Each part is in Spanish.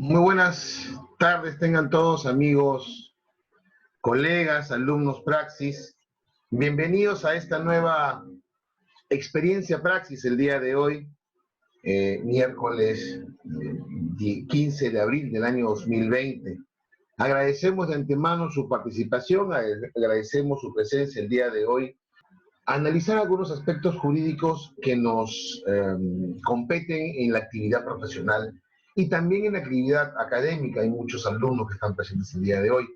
Muy buenas tardes tengan todos, amigos, colegas, alumnos Praxis. Bienvenidos a esta nueva experiencia Praxis el día de hoy, miércoles 15 de abril del año 2020. Agradecemos de antemano su participación, agradecemos su presencia el día de hoy. Analizar algunos aspectos jurídicos que nos competen en la actividad profesional y también en la actividad académica. Hay muchos alumnos que están presentes el día de hoy.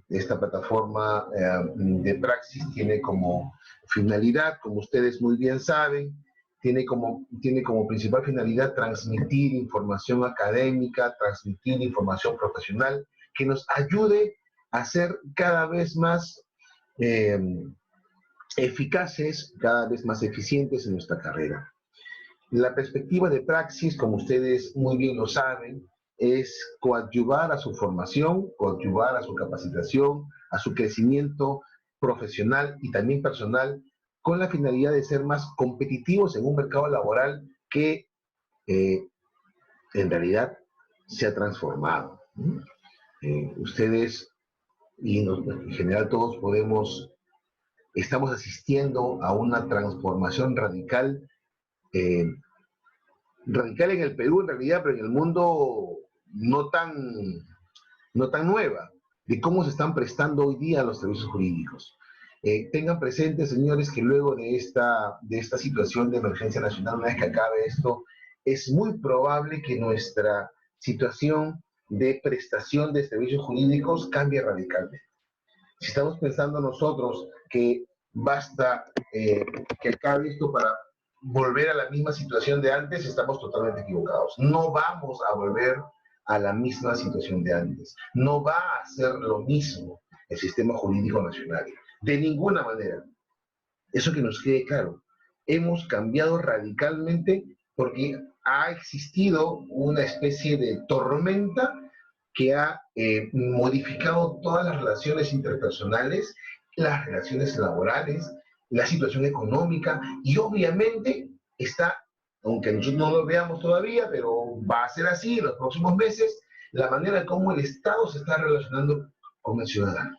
Esta plataforma de Praxis tiene como finalidad, como ustedes muy bien saben, tiene como principal finalidad transmitir información académica, transmitir información profesional que nos ayude a ser cada vez más eficaces, cada vez más eficientes en nuestra carrera. La perspectiva de Praxis, como ustedes muy bien lo saben, es coadyuvar a su formación, coadyuvar a su capacitación, a su crecimiento profesional y también personal, con la finalidad de ser más competitivos en un mercado laboral que en realidad se ha transformado. Ustedes y en general todos estamos asistiendo a una transformación radical, radical en el Perú en realidad, pero en el mundo no tan nueva, de cómo se están prestando hoy día los servicios jurídicos. Tengan presente, señores, que luego de esta situación de emergencia nacional, una vez que acabe esto, es muy probable que nuestra situación de prestación de servicios jurídicos cambie radicalmente. Si estamos pensando nosotros que basta que acabe esto para volver a la misma situación de antes, estamos totalmente equivocados. No vamos a volver a la misma situación de antes. No va a ser lo mismo el sistema jurídico nacional. De ninguna manera. Eso que nos quede claro. Hemos cambiado radicalmente porque ha existido una especie de tormenta que ha modificado todas las relaciones interpersonales, las relaciones laborales, la situación económica y obviamente está, aunque nosotros no lo veamos todavía, pero va a ser así en los próximos meses, la manera como el Estado se está relacionando con el ciudadano.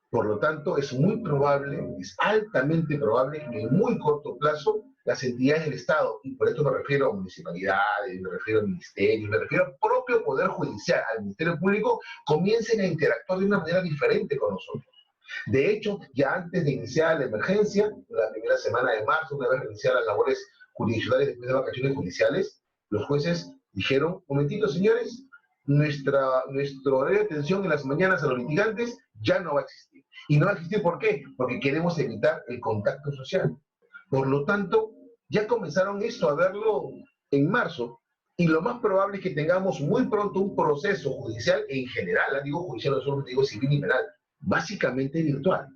Por lo tanto, es muy probable, es altamente probable que en muy corto plazo las entidades del Estado, y por esto me refiero a municipalidades, me refiero a ministerios, me refiero al propio Poder Judicial, al Ministerio Público, comiencen a interactuar de una manera diferente con nosotros. De hecho, ya antes de iniciar la emergencia, la primera semana de marzo, una vez reiniciadas las labores jurisdiccionales después de vacaciones judiciales, los jueces dijeron, momentito señores, nuestro horario de atención en las mañanas a los litigantes ya no va a existir. ¿Y no va a existir por qué? Porque queremos evitar el contacto social. Por lo tanto, ya comenzaron esto a verlo en marzo, y lo más probable es que tengamos muy pronto un proceso judicial en general, digo judicial, no solo digo civil y penal, básicamente virtual,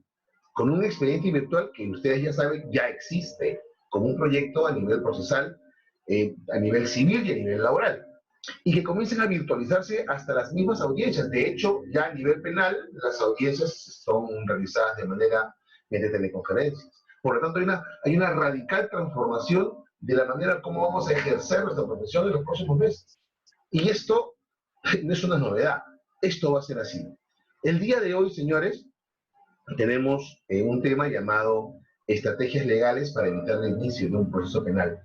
con un expediente virtual que ustedes ya saben ya existe como un proyecto a nivel procesal, a nivel civil y a nivel laboral, y que comiencen a virtualizarse hasta las mismas audiencias. De hecho, ya a nivel penal, las audiencias son realizadas de manera de teleconferencias. Por lo tanto, hay una radical transformación de la manera como vamos a ejercer nuestra profesión en los próximos meses. Y esto no es una novedad, esto va a ser así. El día de hoy, señores, tenemos un tema llamado estrategias legales para evitar el inicio de un proceso penal.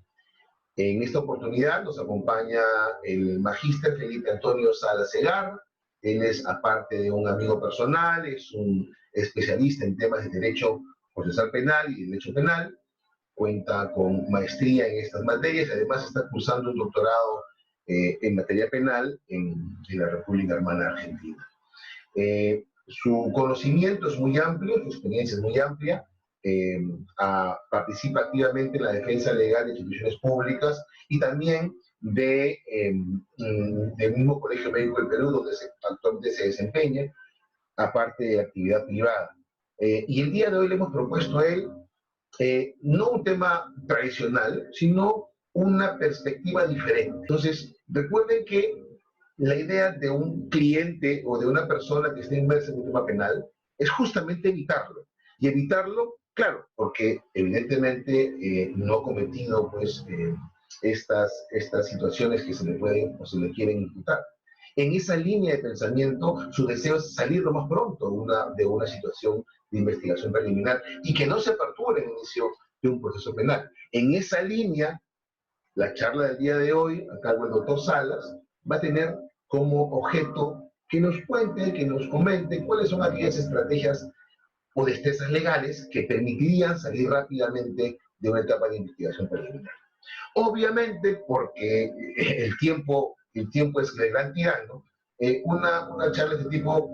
En esta oportunidad nos acompaña el magíster Felipe Antonio Sala Segarra. Él es, aparte de un amigo personal, es un especialista en temas de derecho procesal penal y derecho penal. Cuenta con maestría en estas materias, además está cursando un doctorado en materia penal en la República Hermana Argentina. Su conocimiento es muy amplio, su experiencia es muy amplia, participa activamente en la defensa legal de instituciones públicas y también del mismo Colegio Médico del Perú, donde actualmente se desempeña, aparte de actividad privada. Y el día de hoy le hemos propuesto a él no un tema tradicional, sino una perspectiva diferente. Entonces, recuerden que la idea de un cliente o de una persona que esté inmersa en un tema penal es justamente evitarlo. Y evitarlo, claro, porque evidentemente no ha cometido pues, estas situaciones que se le pueden o se le quieren imputar. En esa línea de pensamiento, su deseo es salir lo más pronto de una situación de investigación preliminar y que no se aperture el inicio de un proceso penal. En esa línea, la charla del día de hoy, a cargo del doctor Salas, va a tener como objeto que nos cuente, que nos comente cuáles son aquellas estrategias o destrezas legales que permitirían salir rápidamente de una etapa de investigación preliminar. Obviamente, porque el tiempo es el gran tirano, una charla de este tipo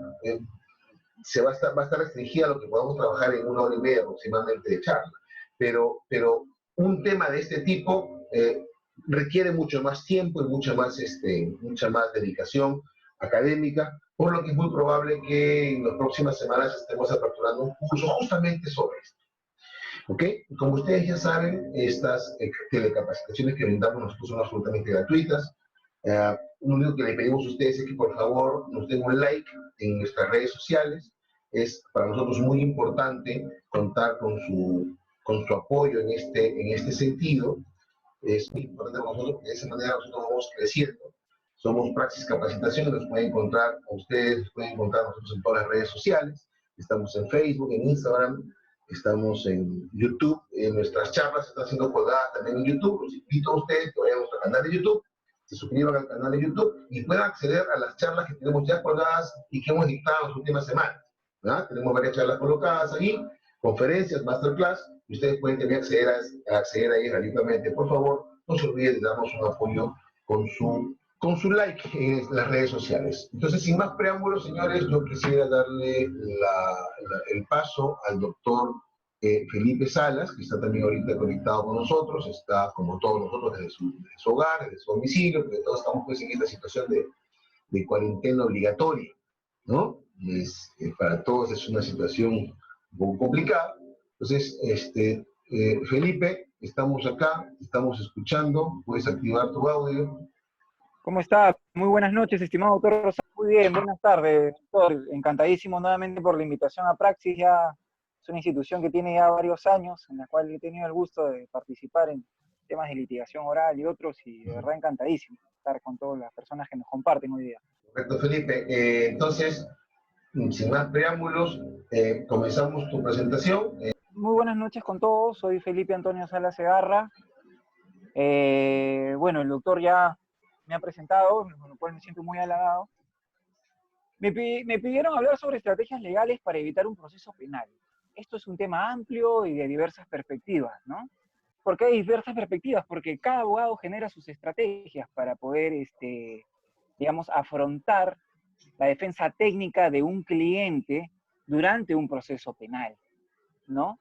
va a estar restringida a lo que podamos trabajar en 1 hora y media aproximadamente de charla. Pero un tema de este tipo requiere mucho más tiempo y mucha más dedicación académica, por lo que es muy probable que en las próximas semanas estemos aperturando un curso justamente sobre esto. ¿Ok? Como ustedes ya saben, estas telecapacitaciones que brindamos nosotros son absolutamente gratuitas. Lo único que le pedimos a ustedes es que por favor nos den un like en nuestras redes sociales. Es para nosotros muy importante contar con su apoyo en este sentido. Es muy importante para nosotros porque de esa manera nosotros vamos creciendo. Somos Praxis Capacitación, nos pueden encontrar a ustedes, nos pueden encontrar a nosotros en todas las redes sociales. Estamos en Facebook, en Instagram, estamos en YouTube. Nuestras charlas están siendo colgadas también en YouTube. Los invito a ustedes que vayan a nuestro canal de YouTube, se suscriban al canal de YouTube y puedan acceder a las charlas que tenemos ya colgadas y que hemos dictado en las últimas semanas. ¿Verdad? Tenemos varias charlas colocadas ahí, conferencias, masterclass, y ustedes pueden también acceder a ellas gratuitamente. Por favor, no se olviden de darnos un apoyo con su like en las redes sociales. Entonces, sin más preámbulos, señores, yo quisiera darle el paso al doctor Felipe Salas, que está también ahorita conectado con nosotros, está como todos nosotros desde su hogar, desde su domicilio, porque todos estamos pues en esta situación de cuarentena obligatoria, ¿no? Para todos es una situación un poco complicada. Entonces, Felipe, estamos acá, estamos escuchando, puedes activar tu audio. ¿Cómo está? Muy buenas noches, estimado doctor Rosario. Muy bien, buenas tardes, doctor. Encantadísimo nuevamente por la invitación a Praxis. Ya es una institución que tiene ya varios años, en la cual he tenido el gusto de participar en temas de litigación oral y otros, y de verdad encantadísimo estar con todas las personas que nos comparten hoy día. Correcto, Felipe. Entonces, sin más preámbulos, comenzamos tu presentación. Muy buenas noches con todos, soy Felipe Antonio Salas Segarra. Bueno, el doctor ya me ha presentado, con lo cual me siento muy halagado. Me pidieron hablar sobre estrategias legales para evitar un proceso penal. Esto es un tema amplio y de diversas perspectivas, ¿no? ¿Por qué hay diversas perspectivas? Porque cada abogado genera sus estrategias para poder, digamos, afrontar la defensa técnica de un cliente durante un proceso penal, ¿no?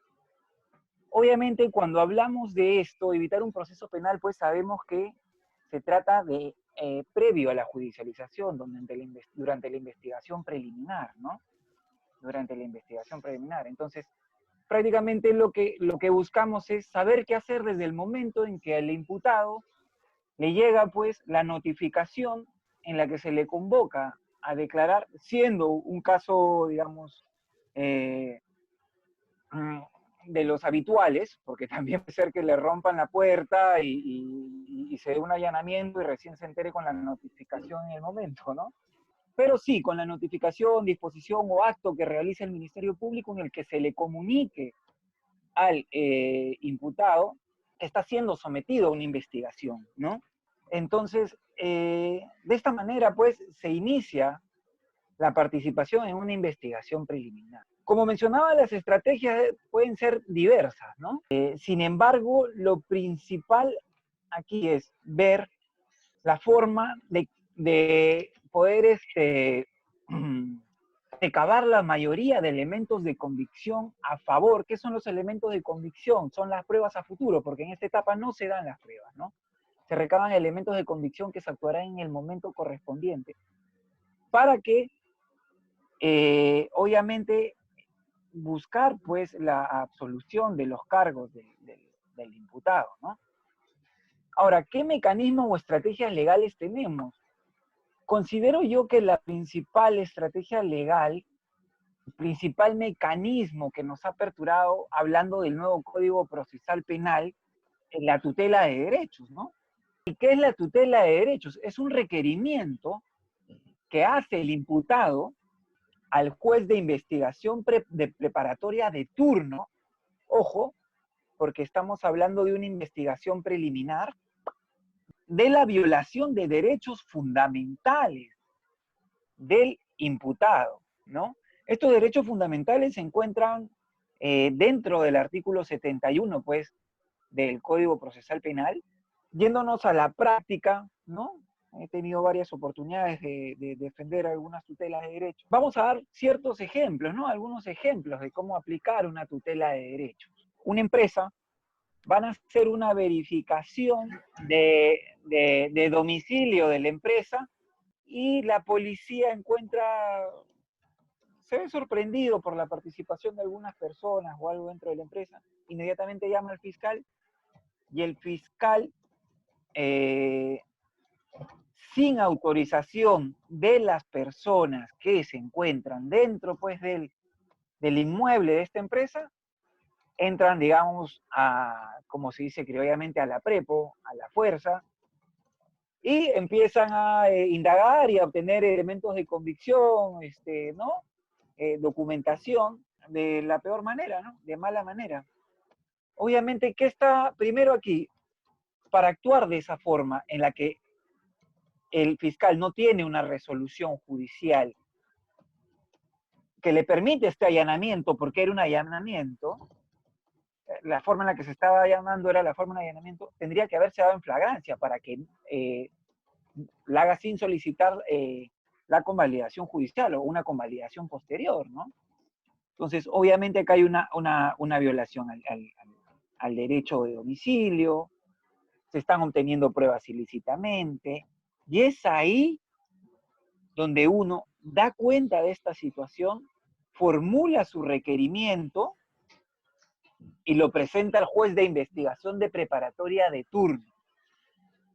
Obviamente, cuando hablamos de esto, evitar un proceso penal, pues sabemos que se trata de previo a la judicialización, durante la investigación preliminar, ¿no? Durante la investigación preliminar. Entonces, prácticamente lo que buscamos es saber qué hacer desde el momento en que al imputado le llega, pues, la notificación en la que se le convoca a declarar, siendo un caso, digamos, de los habituales, porque también puede ser que le rompan la puerta y se dé un allanamiento y recién se entere con la notificación en el momento, ¿no? Pero sí, con la notificación, disposición o acto que realice el Ministerio Público en el que se le comunique al imputado que está siendo sometido a una investigación, ¿no? Entonces, de esta manera, pues, se inicia la participación en una investigación preliminar. Como mencionaba, las estrategias pueden ser diversas, ¿no? Sin embargo, lo principal aquí es ver la forma de poder recabar la mayoría de elementos de convicción a favor. ¿Qué son los elementos de convicción? Son las pruebas a futuro, porque en esta etapa no se dan las pruebas, ¿no? Se recaban elementos de convicción que se actuarán en el momento correspondiente para que, obviamente, buscar pues la absolución de los cargos del imputado, ¿no? Ahora, ¿qué mecanismos o estrategias legales tenemos? Considero yo que la principal estrategia legal, el principal mecanismo que nos ha aperturado, hablando del nuevo Código Procesal Penal, es la tutela de derechos, ¿no? ¿Y qué es la tutela de derechos? Es un requerimiento que hace el imputado al juez de investigación preparatoria de turno. Ojo, porque estamos hablando de una investigación preliminar de la violación de derechos fundamentales del imputado, ¿no? Estos derechos fundamentales se encuentran dentro del artículo 71, pues, del Código Procesal Penal. Yéndonos a la práctica, ¿no? He tenido varias oportunidades de defender algunas tutelas de derechos. Vamos a dar ciertos ejemplos, ¿no? Algunos ejemplos de cómo aplicar una tutela de derechos. Una empresa van a hacer una verificación de domicilio de la empresa y la policía se ve sorprendido por la participación de algunas personas o algo dentro de la empresa, inmediatamente llama al fiscal y el fiscal, sin autorización de las personas que se encuentran dentro, pues, del inmueble de esta empresa, entran, digamos, como se dice criollamente, a la prepo, a la fuerza, y empiezan a indagar y a obtener elementos de convicción, ¿no? Documentación de la peor manera, ¿no? De mala manera. Obviamente, ¿qué está primero aquí? Para actuar de esa forma en la que el fiscal no tiene una resolución judicial que le permite este allanamiento, porque era un allanamiento, la forma en la que se estaba allanando era la forma de allanamiento, tendría que haberse dado en flagrancia para que la haga sin solicitar la convalidación judicial o una convalidación posterior, ¿no? Entonces, obviamente acá hay una violación al derecho de domicilio, se están obteniendo pruebas ilícitamente, y es ahí donde uno da cuenta de esta situación, formula su requerimiento y lo presenta al juez de investigación de preparatoria de turno,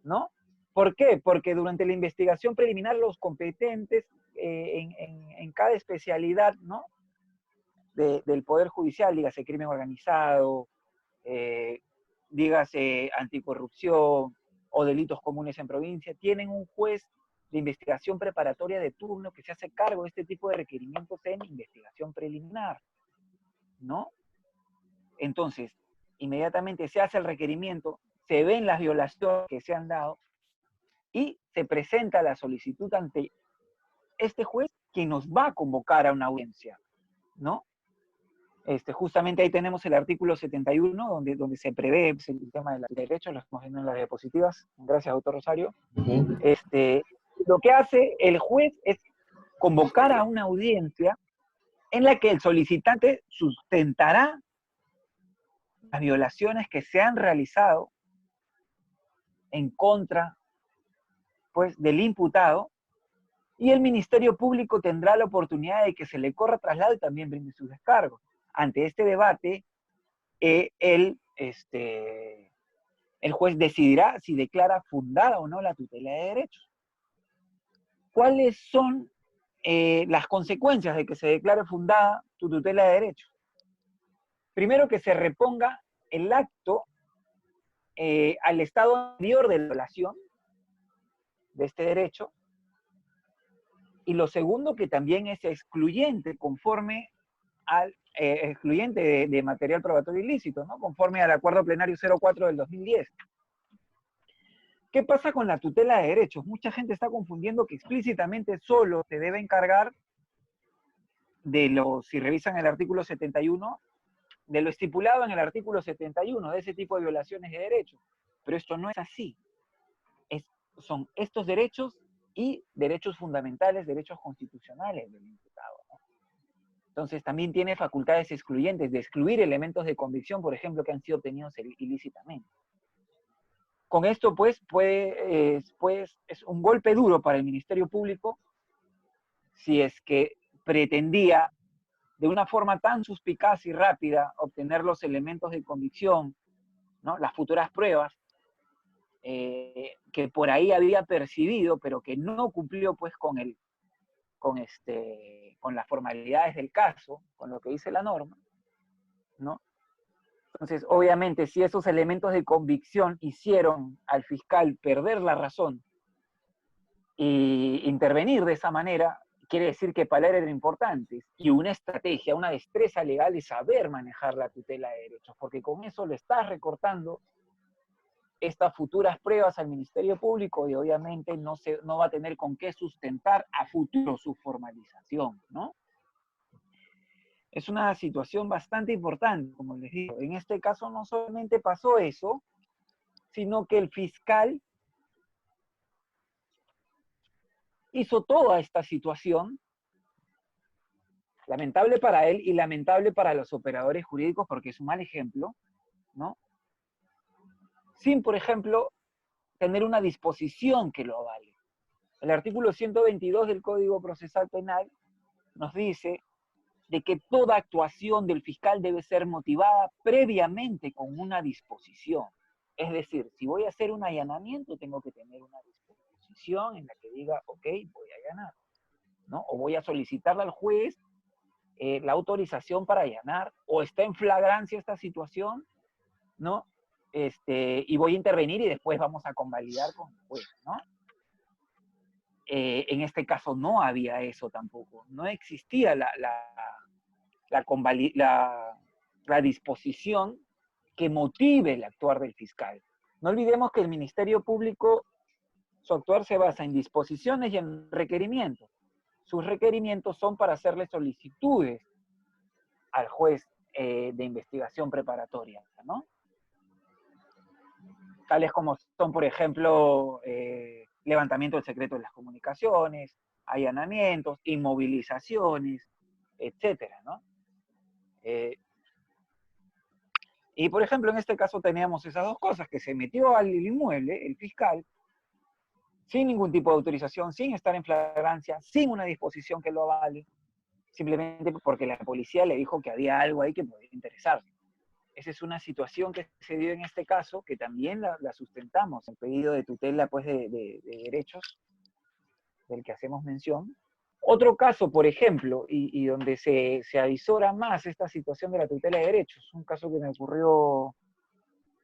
¿no? ¿Por qué? Porque durante la investigación preliminar los competentes en cada especialidad, ¿no? Del Poder Judicial, dígase crimen organizado, dígase anticorrupción o delitos comunes en provincia, tienen un juez de investigación preparatoria de turno que se hace cargo de este tipo de requerimientos en investigación preliminar, ¿no? Entonces, inmediatamente se hace el requerimiento, se ven las violaciones que se han dado y se presenta la solicitud ante este juez que nos va a convocar a una audiencia, ¿no? Justamente ahí tenemos el artículo 71, donde se prevé el tema de los derechos, lo estamos viendo en las diapositivas, gracias, doctor Rosario. Lo que hace el juez es convocar a una audiencia en la que el solicitante sustentará las violaciones que se han realizado en contra, pues, del imputado, y el Ministerio Público tendrá la oportunidad de que se le corra traslado y también brinde sus descargos. Ante este debate, el juez decidirá si declara fundada o no la tutela de derechos. ¿Cuáles son las consecuencias de que se declare fundada tu tutela de derechos? Primero, que se reponga el acto al estado anterior de la violación de este derecho, y lo segundo, que también es excluyente conforme al excluyente de material probatorio ilícito, ¿no? Conforme al acuerdo plenario 04 del 2010. ¿Qué pasa con la tutela de derechos? Mucha gente está confundiendo que explícitamente solo se debe encargar si revisan el artículo 71, de lo estipulado en el artículo 71, de ese tipo de violaciones de derechos. Pero esto no es así. Son estos derechos y derechos fundamentales, derechos constitucionales del imputado, ¿no? Entonces también tiene facultades excluyentes de excluir elementos de convicción, por ejemplo, que han sido obtenidos ilícitamente. Con esto, pues, es un golpe duro para el Ministerio Público si es que pretendía, de una forma tan suspicaz y rápida, obtener los elementos de convicción, ¿no? Las futuras pruebas, que por ahí había percibido, pero que no cumplió, pues, con las formalidades del caso, con lo que dice la norma, ¿no? Entonces, obviamente, si esos elementos de convicción hicieron al fiscal perder la razón y intervenir de esa manera, quiere decir que para él eran importantes. Y una estrategia, una destreza legal es saber manejar la tutela de derechos, porque con eso le estás recortando estas futuras pruebas al Ministerio Público y obviamente no va a tener con qué sustentar a futuro su formalización, ¿no? Es una situación bastante importante, como les digo. En este caso no solamente pasó eso, sino que el fiscal hizo toda esta situación, lamentable para él y lamentable para los operadores jurídicos porque es un mal ejemplo, ¿no? Sin, por ejemplo, tener una disposición que lo avale. El artículo 122 del Código Procesal Penal nos dice de que toda actuación del fiscal debe ser motivada previamente con una disposición. Es decir, si voy a hacer un allanamiento, tengo que tener una disposición en la que diga, ok, voy a allanar, ¿no? O voy a solicitarle al juez la autorización para allanar, o está en flagrancia esta situación, ¿no? Y voy a intervenir y después vamos a convalidar con el juez, ¿no? En este caso no había eso tampoco, no existía la disposición que motive el actuar del fiscal. No olvidemos que el Ministerio Público, su actuar se basa en disposiciones y en requerimientos. Sus requerimientos son para hacerle solicitudes al juez de investigación preparatoria, ¿no? Tales como son, por ejemplo, levantamiento del secreto de las comunicaciones, allanamientos, inmovilizaciones, etcétera, ¿no? Y, por ejemplo, en este caso teníamos esas dos cosas, que se metió al inmueble, el fiscal, sin ningún tipo de autorización, sin estar en flagrancia, sin una disposición que lo avale, simplemente porque la policía le dijo que había algo ahí que podía interesarse. Esa es una situación que se dio en este caso, que también la sustentamos, el pedido de tutela pues, de derechos del que hacemos mención. Otro caso, por ejemplo, y donde se avisora más esta situación de la tutela de derechos, un caso que me ocurrió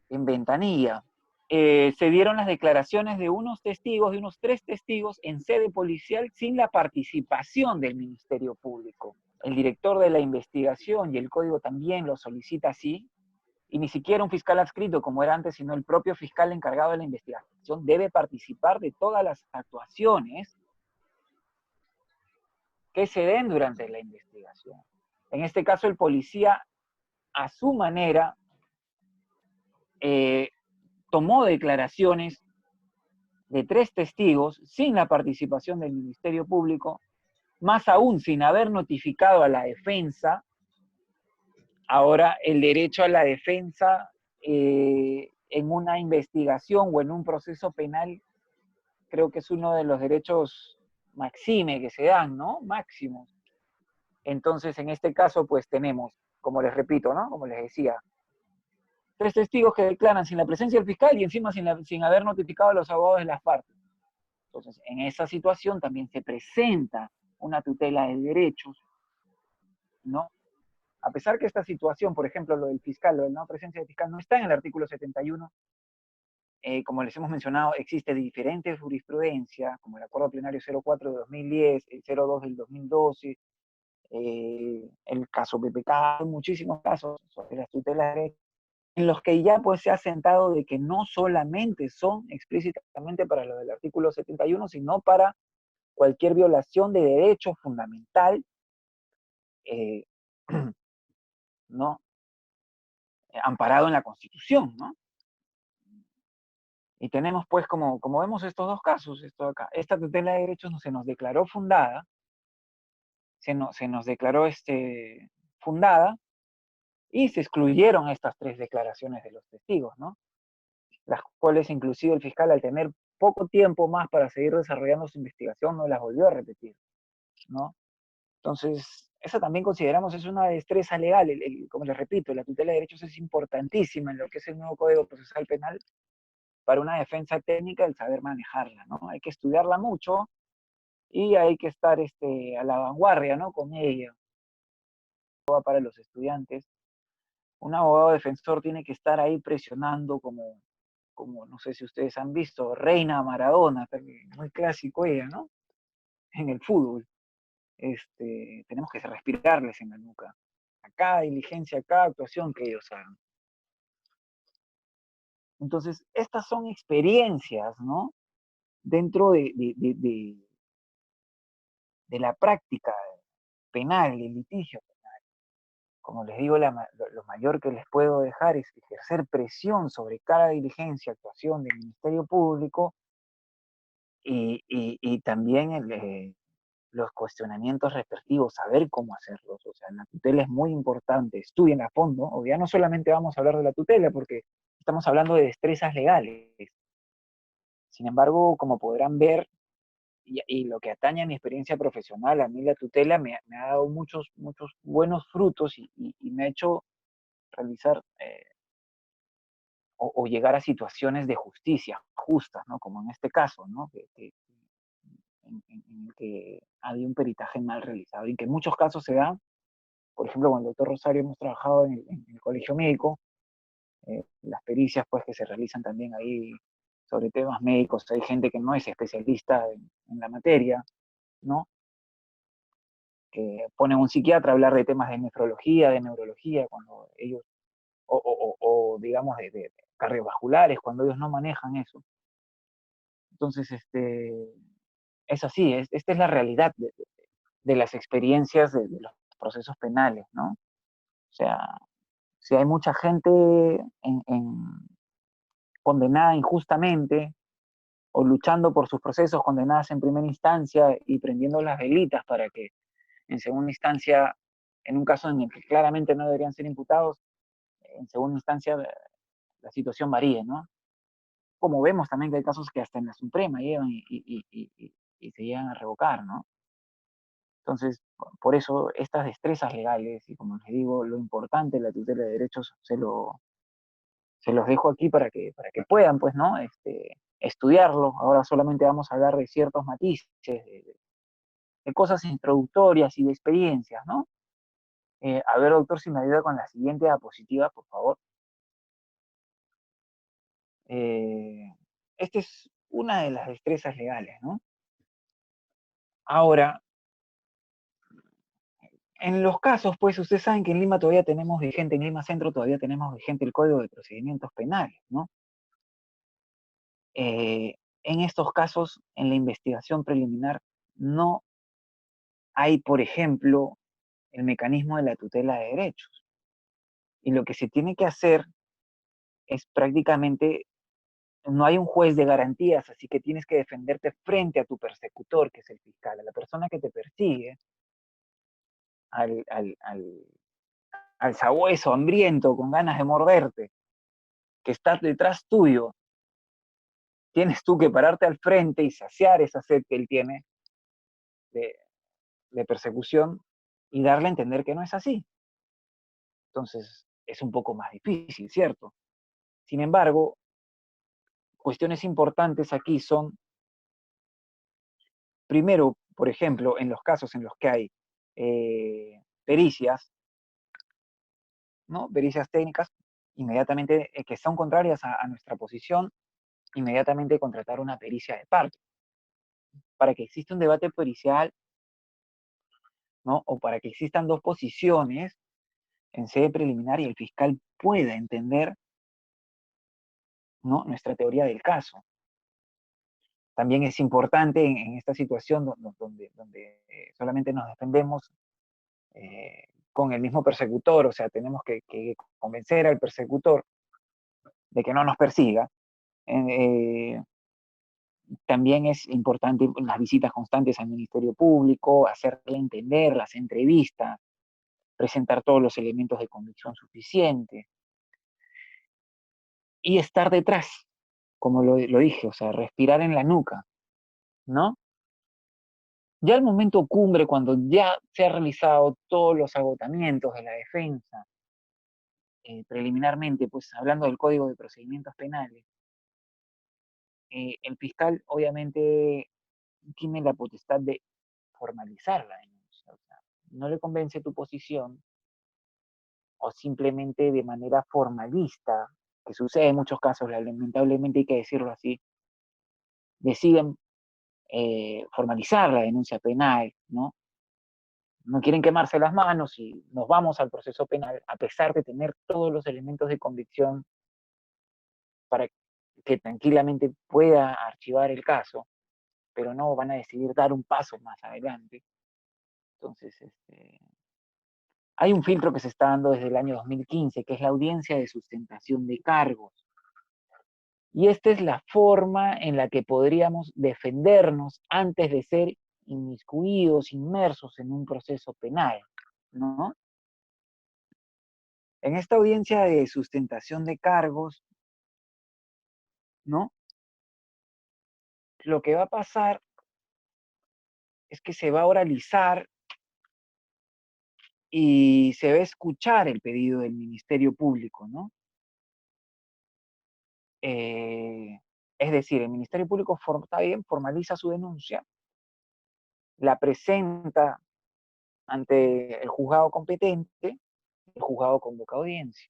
en Ventanilla. Se dieron las declaraciones de unos testigos, de unos 3 testigos, en sede policial sin la participación del Ministerio Público. El director de la investigación y el código también lo solicita así, y ni siquiera un fiscal adscrito como era antes, sino el propio fiscal encargado de la investigación debe participar de todas las actuaciones que se den durante la investigación. En este caso, el policía, a su manera, tomó declaraciones de 3 testigos sin la participación del Ministerio Público, más aún sin haber notificado a la defensa. Ahora, el derecho a la defensa en una investigación o en un proceso penal, creo que es uno de los derechos maxime que se dan, ¿no? Máximos. Entonces, en este caso, pues tenemos, como les repito, ¿no? Como les decía, 3 testigos que declaran sin la presencia del fiscal y encima sin haber notificado a los abogados de las partes. Entonces, en esa situación también se presenta una tutela de derechos, ¿no? A pesar que esta situación, por ejemplo, lo del fiscal, lo de la no presencia del fiscal, no está en el artículo 71, como les hemos mencionado, existe diferentes jurisprudencia, como el Acuerdo Plenario 04 de 2010, el 02 del 2012, el caso PPK, hay muchísimos casos sobre las tutelas de derechos, en los que ya pues se ha sentado de que no solamente son explícitamente para lo del artículo 71, sino para cualquier violación de derecho fundamental, ¿no? Amparado en la Constitución, ¿no? Y tenemos pues, como vemos estos dos casos, esto acá, esta tutela de derechos se nos declaró fundada, se nos declaró fundada, y se excluyeron estas 3 declaraciones de los testigos, ¿no? Las cuales inclusive el fiscal, al tener poco tiempo más para seguir desarrollando su investigación, no las volvió a repetir, ¿no? Entonces, eso también consideramos es una destreza legal. Como les repito, la tutela de derechos es importantísima en lo que es el nuevo Código Procesal Penal para una defensa técnica, el saber manejarla, ¿no? Hay que estudiarla mucho y hay que estar a la vanguardia, ¿no? Con ella. Para los estudiantes un abogado defensor tiene que estar ahí presionando como no sé si ustedes han visto, Reina Maradona, muy clásico ella, ¿no? En el fútbol. Tenemos que respirarles en la nuca. A cada diligencia, a cada actuación que ellos hagan. Entonces, estas son experiencias, ¿no? Dentro de la práctica penal, del litigio. Como les digo, lo mayor que les puedo dejar es ejercer presión sobre cada diligencia, actuación del Ministerio Público y también los cuestionamientos respectivos, saber cómo hacerlos. O sea, la tutela es muy importante, estudien a fondo. O ya no solamente vamos a hablar de la tutela, porque estamos hablando de destrezas legales. Sin embargo, como podrán ver, y lo que atañe a mi experiencia profesional, a mí la tutela me ha dado muchos buenos frutos y me ha hecho realizar o llegar a situaciones de justicia justas, ¿no? Como en este caso, ¿no? En el que había un peritaje mal realizado y que en muchos casos se da, por ejemplo, con el doctor Rosario hemos trabajado en el colegio médico, las pericias pues que se realizan también ahí sobre temas médicos, hay gente que no es especialista en la materia, ¿no? Que ponen a un psiquiatra a hablar de temas de nefrología, de neurología, cuando ellos, o digamos de cardiovasculares, cuando ellos no manejan eso. Entonces, es así, esta es la realidad de las experiencias de los procesos penales, ¿no? O sea, si hay mucha gente condenada injustamente o luchando por sus procesos condenadas en primera instancia y prendiendo las velitas para que en segunda instancia, en un caso en el que claramente no deberían ser imputados, en segunda instancia la situación varíe, ¿no? Como vemos también que hay casos que hasta en la Suprema llegan y se llegan a revocar, ¿no? Entonces, por eso estas destrezas legales, y como les digo, lo importante de la tutela de derechos, se los dejo aquí para que puedan, pues, ¿no? Estudiarlo. Ahora solamente vamos a hablar de ciertos matices, de cosas introductorias y de experiencias, ¿no? A ver, doctor, si me ayuda con la siguiente diapositiva, por favor. Eh, Esta es una de las destrezas legales, ¿no? Ahora, en los casos, pues ustedes saben que en Lima todavía tenemos vigente, en Lima Centro todavía tenemos vigente el Código de Procedimientos Penales, ¿no? En estos casos, en la investigación preliminar, no hay, por ejemplo, el mecanismo de la tutela de derechos. Y lo que se tiene que hacer es prácticamente, no hay un juez de garantías, así que tienes que defenderte frente a tu persecutor, que es el fiscal, a la persona que te persigue, al sabueso hambriento con ganas de morderte, que está detrás tuyo. Tienes tú que pararte al frente y saciar esa sed que él tiene de, de persecución y darle a entender que no es así. Entonces, es un poco más difícil, ¿cierto? Sin embargo, cuestiones importantes aquí son, primero, por ejemplo, en los casos en los que hay pericias, ¿no? Pericias técnicas, inmediatamente que son contrarias a nuestra posición, inmediatamente contratar una pericia de parte, para que exista un debate pericial, ¿no? O para que existan dos posiciones en sede preliminar y el fiscal pueda entender, ¿no? Nuestra teoría del caso. También es importante en esta situación donde solamente nos defendemos con el mismo persecutor, o sea, tenemos que convencer al persecutor de que no nos persiga. Eh, También es importante las visitas constantes al Ministerio Público, hacerle entender las entrevistas, presentar todos los elementos de convicción suficientes y estar detrás, como lo dije, o sea, respirar en la nuca, ¿no? Ya el momento cumbre, cuando ya se han realizado todos los agotamientos de la defensa, preliminarmente, pues hablando del Código de Procedimientos Penales, el fiscal obviamente tiene la potestad de formalizar la denuncia. O sea, no le convence tu posición, o simplemente de manera formalista, que sucede en muchos casos, lamentablemente hay que decirlo así, deciden formalizar la denuncia penal, ¿no? No quieren quemarse las manos y nos vamos al proceso penal, a pesar de tener todos los elementos de convicción para que tranquilamente pueda archivar el caso, pero no van a decidir dar un paso más adelante. Entonces, hay un filtro que se está dando desde el año 2015, que es la audiencia de sustentación de cargos. Y esta es la forma en la que podríamos defendernos antes de ser inmiscuidos, inmersos en un proceso penal, ¿no? En esta audiencia de sustentación de cargos, ¿no? Lo que va a pasar es que se va a oralizar y se va a escuchar el pedido del Ministerio Público, ¿no? Es decir, el Ministerio Público está bien, formaliza su denuncia, la presenta ante el juzgado competente, el juzgado convoca audiencia.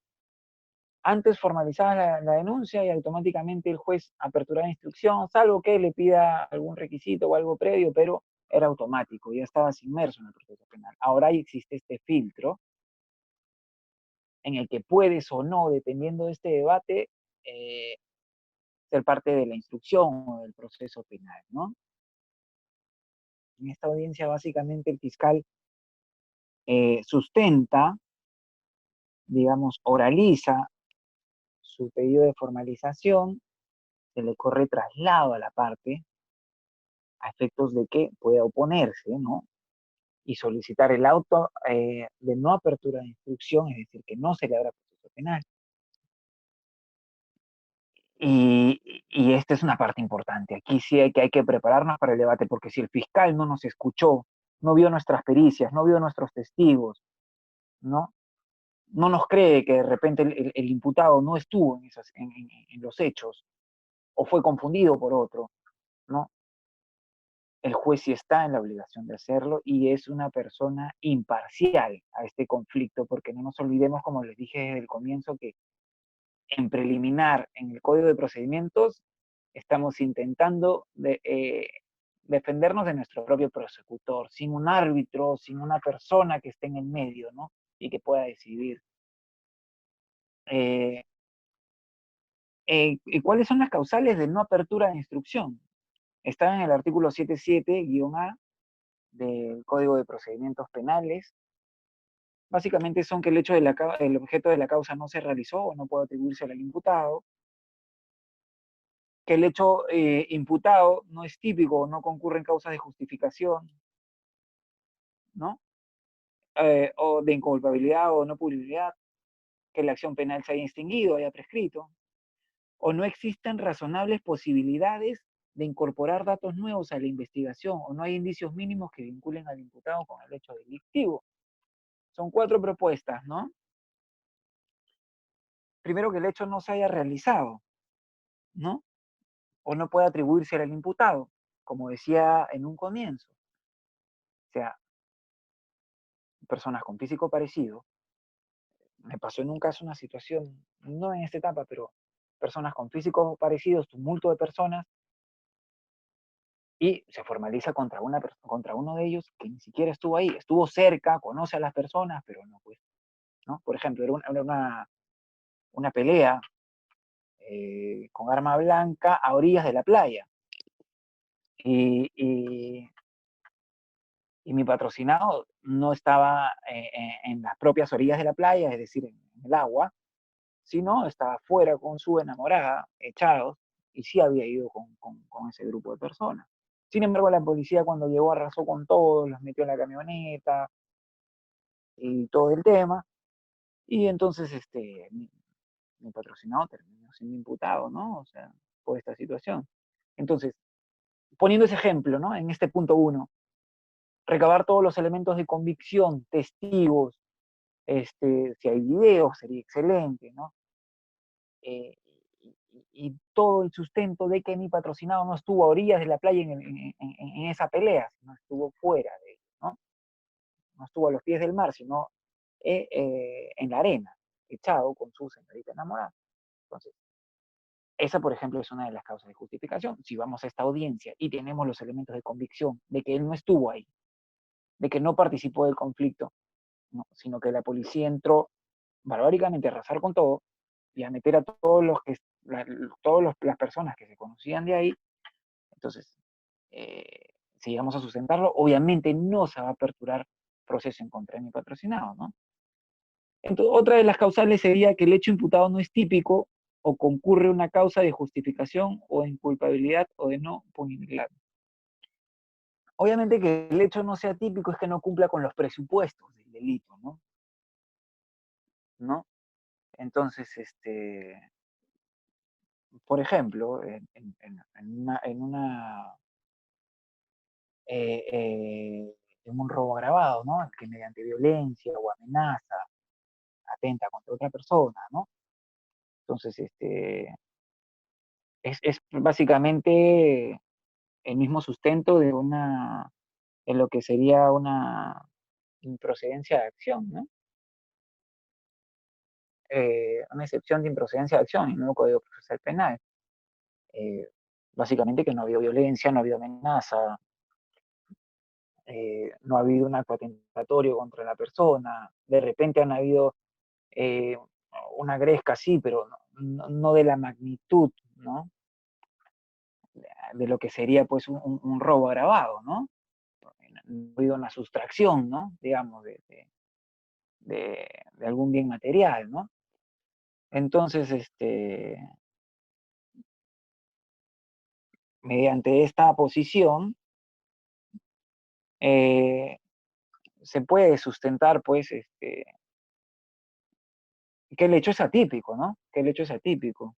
Antes formalizaba la denuncia y automáticamente el juez aperturaba instrucción, salvo que le pida algún requisito o algo previo, pero era automático, ya estabas inmerso en el proceso penal. Ahora existe este filtro en el que puedes o no, dependiendo de este debate, eh, ser parte de la instrucción o del proceso penal, ¿no? En esta audiencia, básicamente, el fiscal sustenta, digamos, oraliza su pedido de formalización, se le corre traslado a la parte, a efectos de que pueda oponerse, ¿no? Y solicitar el auto de no apertura de instrucción, es decir, que no se le abra proceso penal. Y esta es una parte importante. Aquí sí hay que prepararnos para el debate, porque si el fiscal no nos escuchó, no vio nuestras pericias, no vio nuestros testigos, ¿no? No nos cree que de repente el imputado no estuvo en los hechos o fue confundido por otro, ¿no? El juez sí está en la obligación de hacerlo y es una persona imparcial a este conflicto, porque no nos olvidemos, como les dije desde el comienzo, que en preliminar, en el Código de Procedimientos, estamos intentando defendernos de nuestro propio persecutor, sin un árbitro, sin una persona que esté en el medio, ¿no? Y que pueda decidir. Eh, ¿Y cuáles son las causales de no apertura de instrucción? Están en el artículo 77-A del Código de Procedimientos Penales. Básicamente son que el hecho el objeto de la causa no se realizó o no puede atribuirse al imputado, que el hecho imputado no es típico, no concurre en causas de justificación, ¿no? O de inculpabilidad o no punibilidad, que la acción penal se haya extinguido, haya prescrito, o no existen razonables posibilidades de incorporar datos nuevos a la investigación, o no hay indicios mínimos que vinculen al imputado con el hecho delictivo. Son 4 propuestas, ¿no? Primero, que el hecho no se haya realizado, ¿no? O no puede atribuirse al imputado, como decía en un comienzo. O sea, personas con físico parecido, me pasó en un caso una situación, no en esta etapa, pero personas con físicos parecidos, tumulto de personas, y se formaliza contra uno de ellos que ni siquiera estuvo ahí, estuvo cerca, conoce a las personas, pero no, pues, ¿no? Por ejemplo, era una pelea con arma blanca a orillas de la playa. Y, y, y mi patrocinado no estaba en las propias orillas de la playa, es decir, en el agua, sino estaba fuera con su enamorada, echados, y sí había ido con ese grupo de personas. Sin embargo, la policía cuando llegó arrasó con todos, los metió en la camioneta y todo el tema, y entonces mi patrocinado terminó siendo imputado, ¿no? O sea, por esta situación. Entonces, poniendo ese ejemplo, ¿no? En este punto 1, recabar todos los elementos de convicción, testigos, si hay videos sería excelente, ¿no? Eh, y todo el sustento de que mi patrocinado no estuvo a orillas de la playa en esa pelea, sino estuvo fuera de ello, ¿no? No estuvo a los pies del mar, sino en la arena, echado con su señorita enamorada. Entonces, esa, por ejemplo, es una de las causas de justificación. Si vamos a esta audiencia y tenemos los elementos de convicción de que él no estuvo ahí, de que no participó del conflicto, ¿no? Sino que la policía entró barbáricamente a arrasar con todo y a meter a todos los que las personas que se conocían de ahí. Entonces, si llegamos a sustentarlo, obviamente no se va a aperturar proceso en contra de mi patrocinado, ¿no? Entonces, otra de las causales sería que el hecho imputado no es típico o concurre una causa de justificación o de inculpabilidad o de no punibilidad. Obviamente que el hecho no sea típico es que no cumpla con los presupuestos del delito, ¿no? ¿No? Entonces, por ejemplo, eh, eh, en un robo agravado, ¿no? Que mediante violencia o amenaza atenta contra otra persona, ¿no? Entonces, es básicamente el mismo sustento de lo que sería una improcedencia de acción, ¿no? Una excepción de improcedencia de acción en el nuevo Código Procesal Penal. Eh, Básicamente que no ha habido violencia, no ha habido amenaza, no ha habido un acto atentatorio contra la persona, de repente han habido eh, una gresca, sí, pero no de la magnitud, ¿no? De lo que sería pues un robo agravado, ¿no? No ha habido una sustracción, ¿no? Digamos, de algún bien material, ¿no? Entonces, mediante esta posición, eh, se puede sustentar, pues, que el hecho es atípico, ¿no? Que el hecho es atípico.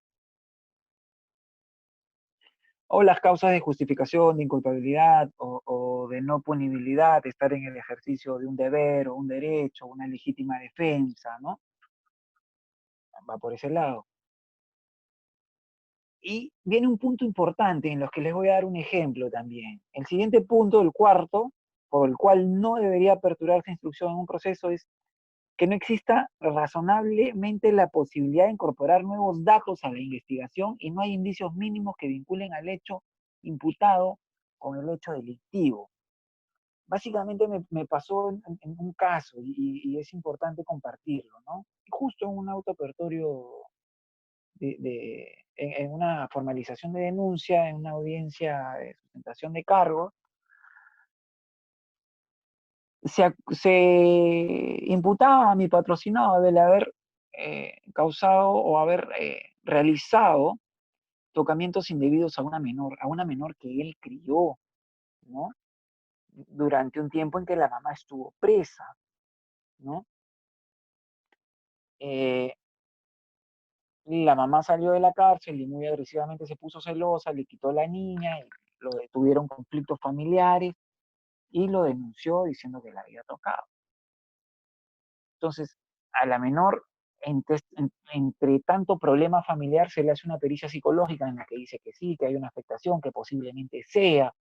O las causas de justificación, de inculpabilidad o de no punibilidad, estar en el ejercicio de un deber o un derecho, una legítima defensa, ¿no? Va por ese lado. Y viene un punto importante en los que les voy a dar un ejemplo también. El siguiente punto, el cuarto, por el cual no debería aperturarse instrucción en un proceso es que no exista razonablemente la posibilidad de incorporar nuevos datos a la investigación y no hay indicios mínimos que vinculen al hecho imputado con el hecho delictivo. Básicamente me pasó en un caso y es importante compartirlo, ¿no? Justo en un auto apertorio en una formalización de denuncia, en una audiencia de sustentación de cargos, se imputaba a mi patrocinado de haber causado o haber realizado tocamientos indebidos a una menor que él crió, ¿no? Durante un tiempo en que la mamá estuvo presa, ¿no? Eh, la mamá salió de la cárcel y muy agresivamente se puso celosa, le quitó la niña, y lo detuvieron conflictos familiares y lo denunció diciendo que la había tocado. Entonces, a la menor, entre tanto problema familiar, se le hace una pericia psicológica en la que dice que sí, que hay una afectación, que posiblemente sea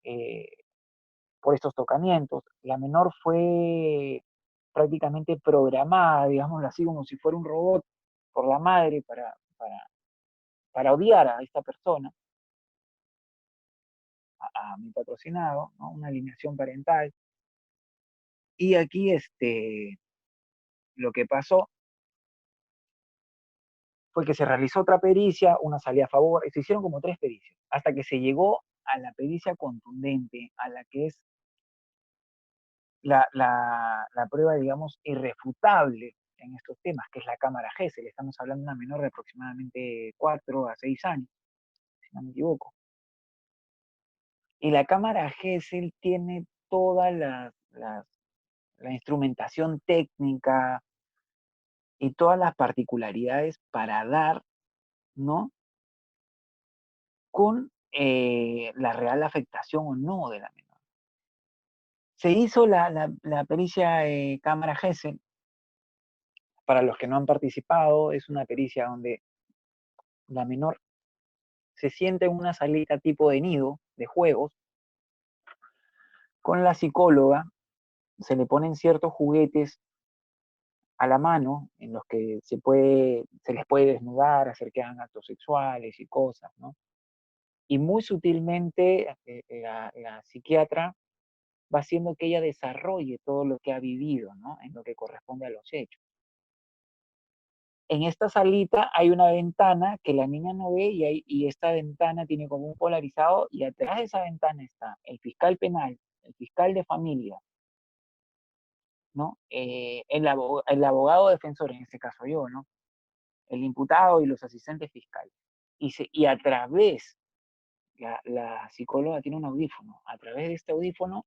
eh, por estos tocamientos. La menor fue prácticamente programada, digámoslo así, como si fuera un robot por la madre para odiar a esta persona, a mi patrocinado, ¿no? Una alineación parental. Y aquí lo que pasó fue que se realizó otra pericia, una salía a favor, se hicieron como tres pericias, hasta que se llegó a la pericia contundente, a la que es la prueba, digamos, irrefutable en estos temas, que es la cámara GESEL. Estamos hablando de una menor de aproximadamente 4 a 6 años, si no me equivoco. Y la cámara GESEL tiene toda la instrumentación técnica y todas las particularidades para dar, ¿no? Con la real afectación o no de la menor. Se hizo la pericia cámara GESEL. Para los que no han participado, es una pericia donde la menor se sienta en una salita tipo de nido, de juegos, con la psicóloga, se le ponen ciertos juguetes a la mano en los que se les puede desnudar, hacer que hagan actos sexuales y cosas, ¿no? Y muy sutilmente la psiquiatra va haciendo que ella desarrolle todo lo que ha vivido, ¿no? En lo que corresponde a los hechos. En esta salita hay una ventana que la niña no ve y esta ventana tiene como un polarizado y atrás de esa ventana está el fiscal penal, el fiscal de familia, ¿no? El abogado defensor, en este caso yo, ¿no? El imputado y los asistentes fiscales. Y a través, la psicóloga tiene un audífono, a través de este audífono,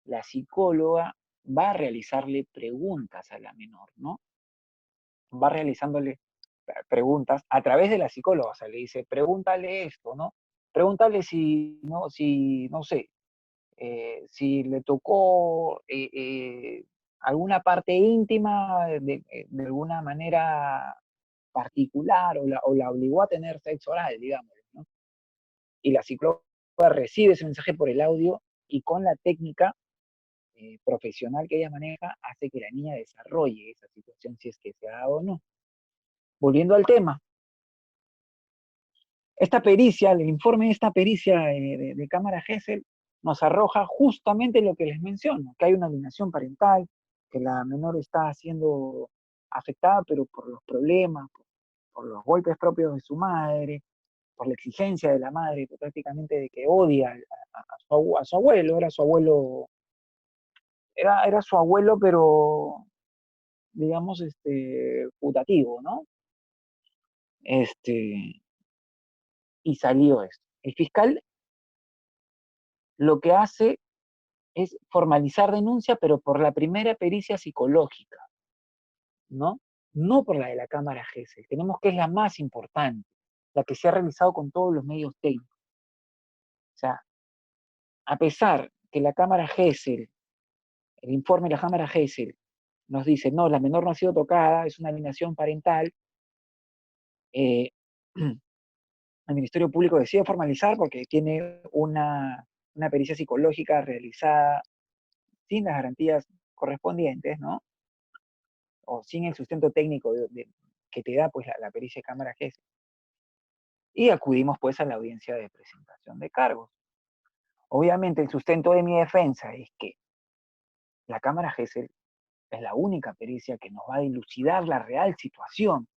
la psicóloga va a realizarle preguntas a la menor, ¿no? Va realizándole preguntas a través de la psicóloga, o sea, le dice, pregúntale esto, ¿no? Pregúntale si no sé, si le tocó alguna parte íntima de alguna manera particular o la obligó a tener sexo oral, digamos, ¿no? Y la psicóloga recibe ese mensaje por el audio y con la técnica profesional que ella maneja hace que la niña desarrolle esa situación si es que se ha dado o no. Volviendo al tema, esta pericia, el informe de esta pericia de cámara Gesell nos arroja justamente lo que les menciono, que hay una alienación parental, que la menor está siendo afectada, pero por los problemas, por los golpes propios de su madre, por la exigencia de la madre, prácticamente de que odia a su abuelo, era su abuelo, era su abuelo, pero digamos, putativo, ¿no? Este, y salió esto. El fiscal lo que hace es formalizar denuncia, pero por la primera pericia psicológica, ¿no? No por la de la cámara Gesell. Tenemos que es la más importante, la que se ha realizado con todos los medios técnicos. O sea, a pesar que la cámara Gesell, el informe de la cámara Gesell, nos dice, no, la menor no ha sido tocada, es una alienación parental, eh, el Ministerio Público decide formalizar porque tiene una pericia psicológica realizada sin las garantías correspondientes, ¿no? O sin el sustento técnico que te da pues la pericia de cámara GES. Y acudimos pues a la audiencia de presentación de cargos. Obviamente el sustento de mi defensa es que la cámara GESEL es la única pericia que nos va a dilucidar la real situación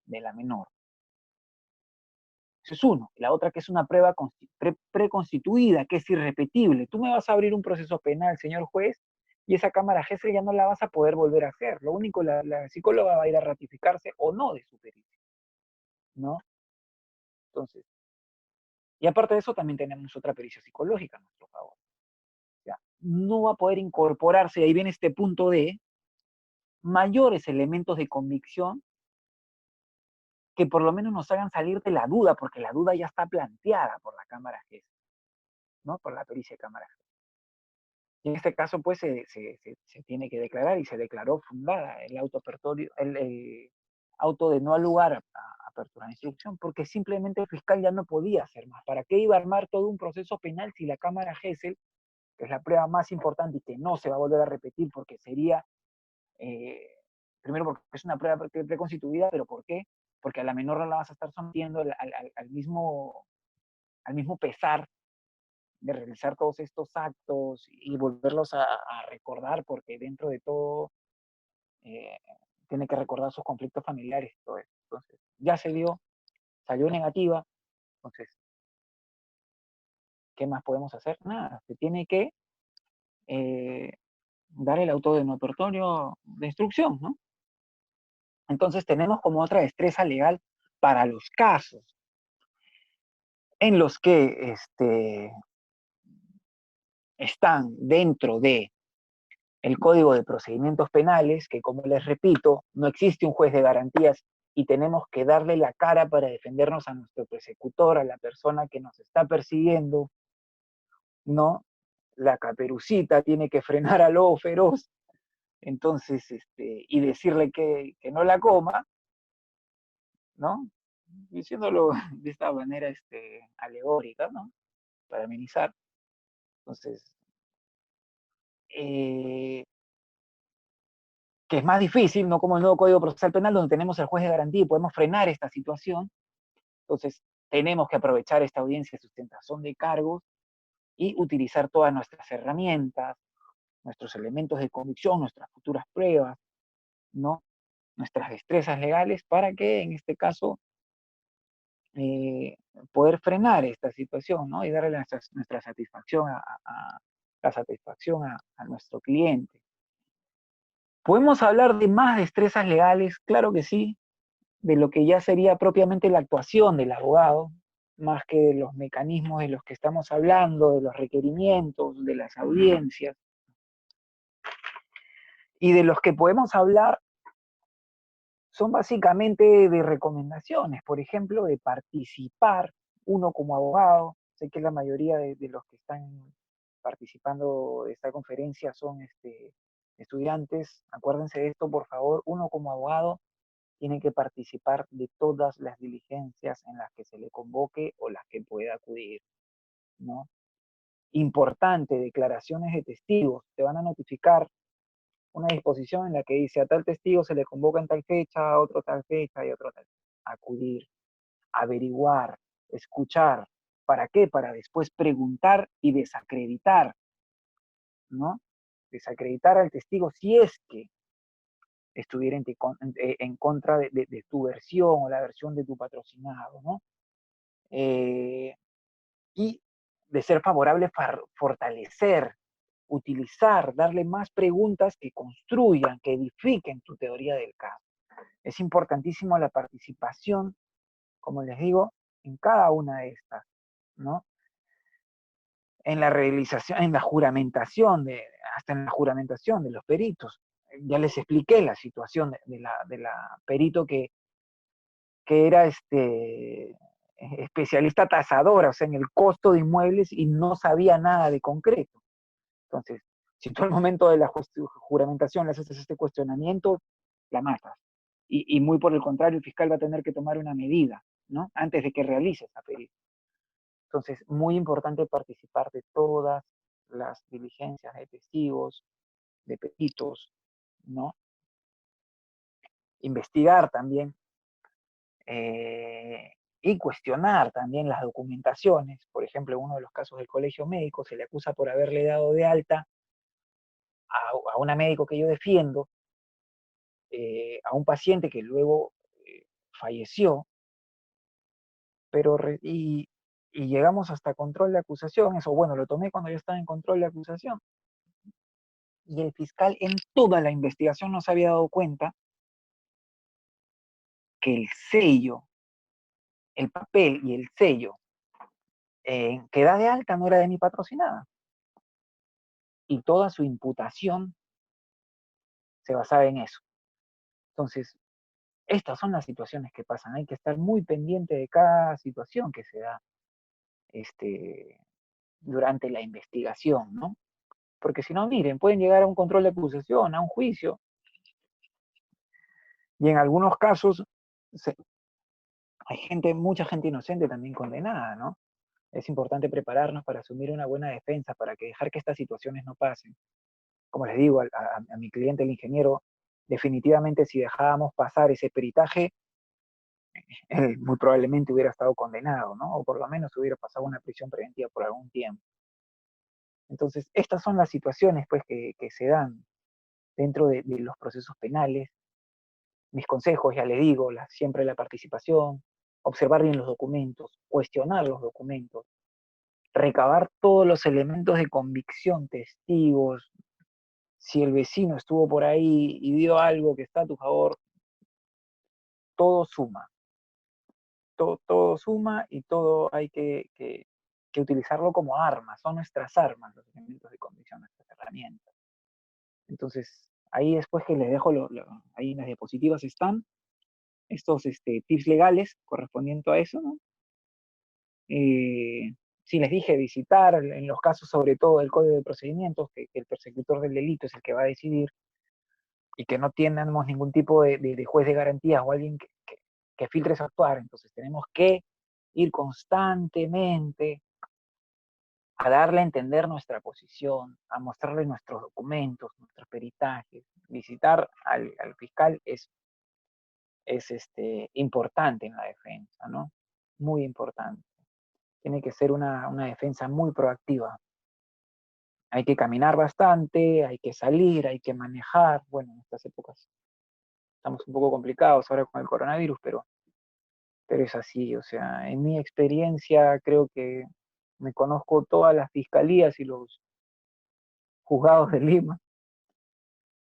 de la menor. Eso es uno. La otra que es una prueba preconstituida, que es irrepetible. Tú me vas a abrir un proceso penal, señor juez, y esa cámara GESEL ya no la vas a poder volver a hacer. Lo único, la psicóloga va a ir a ratificarse o no de su pericia, ¿no? Entonces, y aparte de eso, también tenemos otra pericia psicológica a nuestro favor. O sea, no va a poder incorporarse, y ahí viene este punto de mayores elementos de convicción que por lo menos nos hagan salir de la duda, porque la duda ya está planteada por la cámara GES, ¿no? Por la pericia de cámara GES. Y en este caso, pues, se tiene que declarar y se declaró fundada el el auto de no al lugar a apertura de instrucción, porque simplemente el fiscal ya no podía hacer más. ¿Para qué iba a armar todo un proceso penal si la cámara GESEL, que es la prueba más importante y que no se va a volver a repetir porque sería, eh, primero porque es una prueba preconstituida, pero ¿por qué? Porque a la menor no la vas a estar sometiendo al mismo pesar de realizar todos estos actos y volverlos a recordar, porque dentro de todo eh, tiene que recordar sus conflictos familiares y todo eso. Entonces, ya se dio, salió negativa, entonces, ¿qué más podemos hacer? Nada, se tiene que eh, dar el auto de no tortorio de instrucción, ¿no? Entonces tenemos como otra destreza legal para los casos en los que están dentro de el Código de Procedimientos Penales, que como les repito, no existe un juez de garantías y tenemos que darle la cara para defendernos a nuestro persecutor, a la persona que nos está persiguiendo, ¿no? La caperucita tiene que frenar al lobo feroz, entonces, y decirle que no la coma, ¿no? Diciéndolo de esta manera alegórica, ¿no? Para amenizar. Entonces, eh, que es más difícil, no como el nuevo Código Procesal Penal, donde tenemos al juez de garantía y podemos frenar esta situación. Entonces, tenemos que aprovechar esta audiencia de sustentación de cargos y utilizar todas nuestras herramientas, nuestros elementos de convicción, nuestras futuras pruebas, ¿no? Nuestras destrezas legales para que, en este caso, eh, poder frenar esta situación, ¿no? Y darle nuestra satisfacción la satisfacción a nuestro cliente. ¿Podemos hablar de más destrezas legales? Claro que sí, de lo que ya sería propiamente la actuación del abogado, más que de los mecanismos de los que estamos hablando, de los requerimientos, de las audiencias, y de los que podemos hablar son básicamente de recomendaciones, por ejemplo, de participar uno como abogado. Sé que la mayoría de los que están participando de esta conferencia son estudiantes. Acuérdense de esto, por favor. Uno como abogado tiene que participar de todas las diligencias en las que se le convoque o las que pueda acudir, ¿no? Importante, declaraciones de testigos. Te van a notificar una disposición en la que dice a tal testigo se le convoca en tal fecha, a otro tal fecha y otro tal. Acudir, averiguar, escuchar. ¿Para qué? Para después preguntar y desacreditar, ¿no? Desacreditar al testigo si es que estuviera en contra de tu versión o la versión de tu patrocinado, ¿no? Y de ser favorable, fortalecer, utilizar, darle más preguntas que construyan, que edifiquen tu teoría del caso. Es importantísimo la participación, como les digo, en cada una de estas, ¿no? En la realización, en la juramentación, hasta en la juramentación de los peritos. Ya les expliqué la situación de la perito que era especialista tasadora, o sea, en el costo de inmuebles y no sabía nada de concreto. Entonces, si tú al momento de la juramentación le haces este cuestionamiento, la matas. Y muy por el contrario, el fiscal va a tener que tomar una medida, ¿no? Antes de que realice esa perita. Entonces, muy importante participar de todas las diligencias de testigos, de peritos, ¿no? Investigar también y cuestionar también las documentaciones. Por ejemplo, en uno de los casos del colegio médico se le acusa por haberle dado de alta a una médico que yo defiendo, a un paciente que luego falleció, pero y llegamos hasta control de acusación, eso bueno, lo tomé cuando yo estaba en control de acusación, y el fiscal en toda la investigación no se había dado cuenta que el sello, el papel y el sello que da de alta no era de mi patrocinada, y toda su imputación se basaba en eso. Entonces, estas son las situaciones que pasan, hay que estar muy pendiente de cada situación que se da durante la investigación, ¿no? Porque si no, miren, pueden llegar a un control de acusación, a un juicio, y en algunos casos hay mucha gente inocente también condenada, ¿no? Es importante prepararnos para asumir una buena defensa, para dejar que estas situaciones no pasen. Como les digo a mi cliente, el ingeniero, definitivamente si dejábamos pasar ese peritaje, él muy probablemente hubiera estado condenado, ¿no? O por lo menos hubiera pasado una prisión preventiva por algún tiempo. Entonces, estas son las situaciones pues, que se dan dentro de los procesos penales. Mis consejos, ya le digo, siempre la participación, observar bien los documentos, cuestionar los documentos, recabar todos los elementos de convicción, testigos, si el vecino estuvo por ahí y dio algo que está a tu favor, todo suma, todo suma y todo hay que utilizarlo como armas, son nuestras armas, los elementos de convicción, nuestras herramientas. Entonces, ahí después que les dejo, ahí en las diapositivas están estos tips legales correspondientes a eso, ¿no? Si les dije visitar, en los casos sobre todo del Código de Procedimientos, que el persecutor del delito es el que va a decidir, y que no tenemos ningún tipo de juez de garantías o alguien que filtre su actuar, entonces tenemos que ir constantemente a darle a entender nuestra posición, a mostrarle nuestros documentos, nuestros peritajes. Visitar al fiscal es importante en la defensa, ¿no? Muy importante. Tiene que ser una defensa muy proactiva. Hay que caminar bastante, hay que salir, hay que manejar. Bueno, en estas épocas estamos un poco complicados ahora con el coronavirus, pero es así. O sea, en mi experiencia creo que me conozco todas las fiscalías y los juzgados de Lima.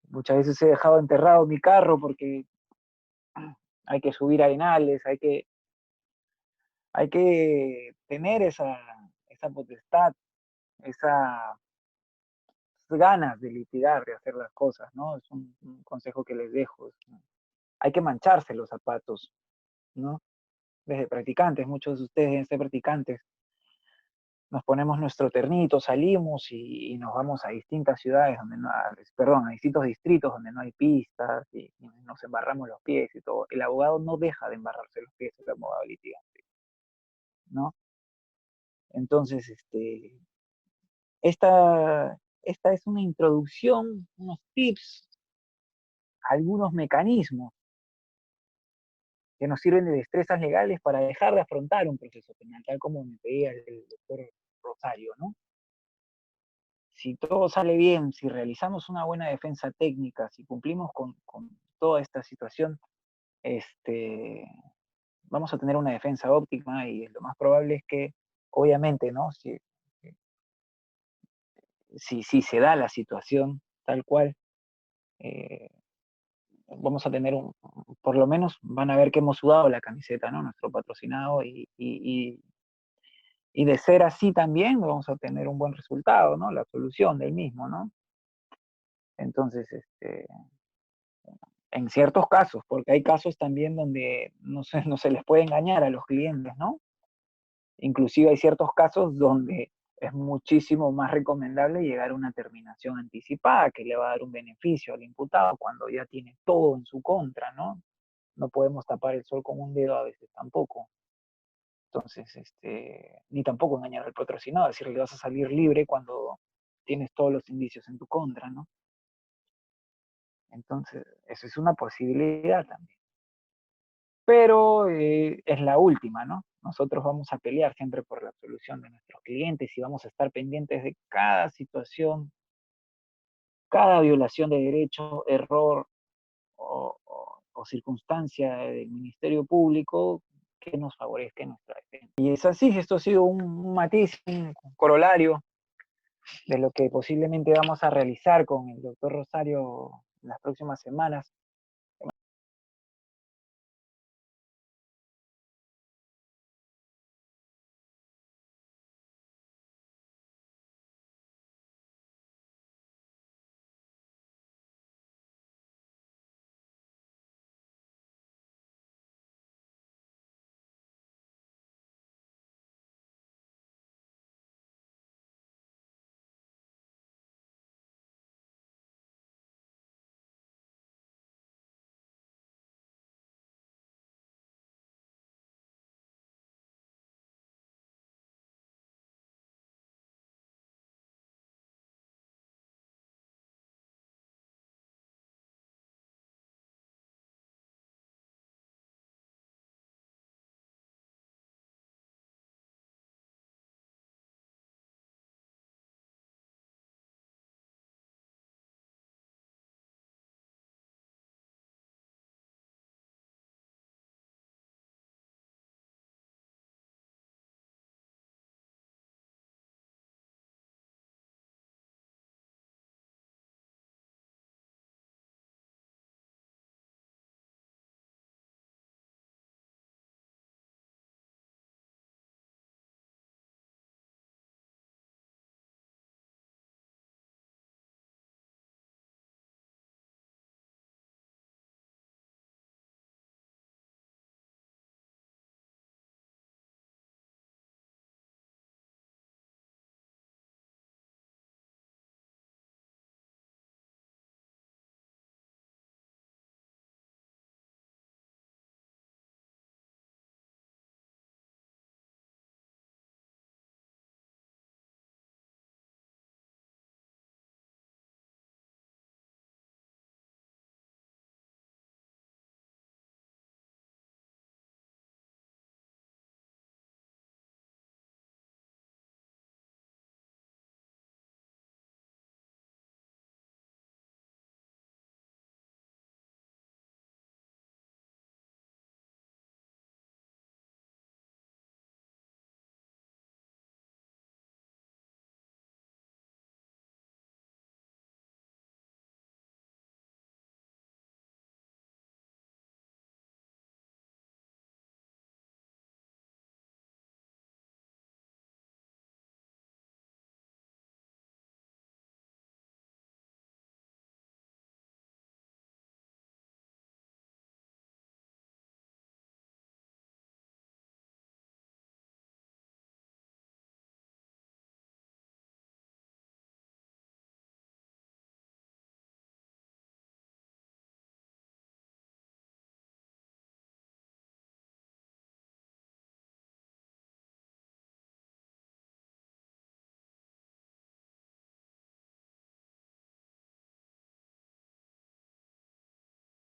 Muchas veces he dejado enterrado mi carro porque hay que subir arenales, hay que tener esa potestad, esas ganas de litigar, de hacer las cosas, ¿no? Es un consejo que les dejo. ¿No? Hay que mancharse los zapatos, ¿no? Desde practicantes, muchos de ustedes deben ser practicantes, nos ponemos nuestro ternito, salimos y nos vamos a distintas ciudades, donde no, perdón, a distintos distritos donde no hay pistas y nos embarramos los pies y todo. El abogado no deja de embarrarse los pies, el abogado litigante, ¿no? Entonces, esta es una introducción, unos tips, algunos mecanismos que nos sirven de destrezas legales para dejar de afrontar un proceso penal, tal como me pedía el doctor Rosario, ¿no? Si todo sale bien, si realizamos una buena defensa técnica, si cumplimos con toda esta situación, vamos a tener una defensa óptima y lo más probable es que, obviamente, ¿no? Si se da la situación tal cual, eh, vamos a tener por lo menos van a ver que hemos sudado la camiseta, ¿no? Nuestro patrocinado y de ser así también vamos a tener un buen resultado, ¿no? La solución del mismo, ¿no? Entonces, en ciertos casos, porque hay casos también donde no se les puede engañar a los clientes, ¿no? Inclusive hay ciertos casos donde es muchísimo más recomendable llegar a una terminación anticipada que le va a dar un beneficio al imputado cuando ya tiene todo en su contra, ¿no? No podemos tapar el sol con un dedo a veces tampoco. Entonces, ni tampoco engañar al patrocinado, decirle que vas a salir libre cuando tienes todos los indicios en tu contra, ¿no? Entonces, eso es una posibilidad también. Pero es la última, ¿no? Nosotros vamos a pelear siempre por la absolución de nuestros clientes y vamos a estar pendientes de cada situación, cada violación de derecho, error o circunstancia del Ministerio Público que nos favorezca en nuestra defensa. Y es así, esto ha sido un matiz, un corolario de lo que posiblemente vamos a realizar con el doctor Rosario en las próximas semanas.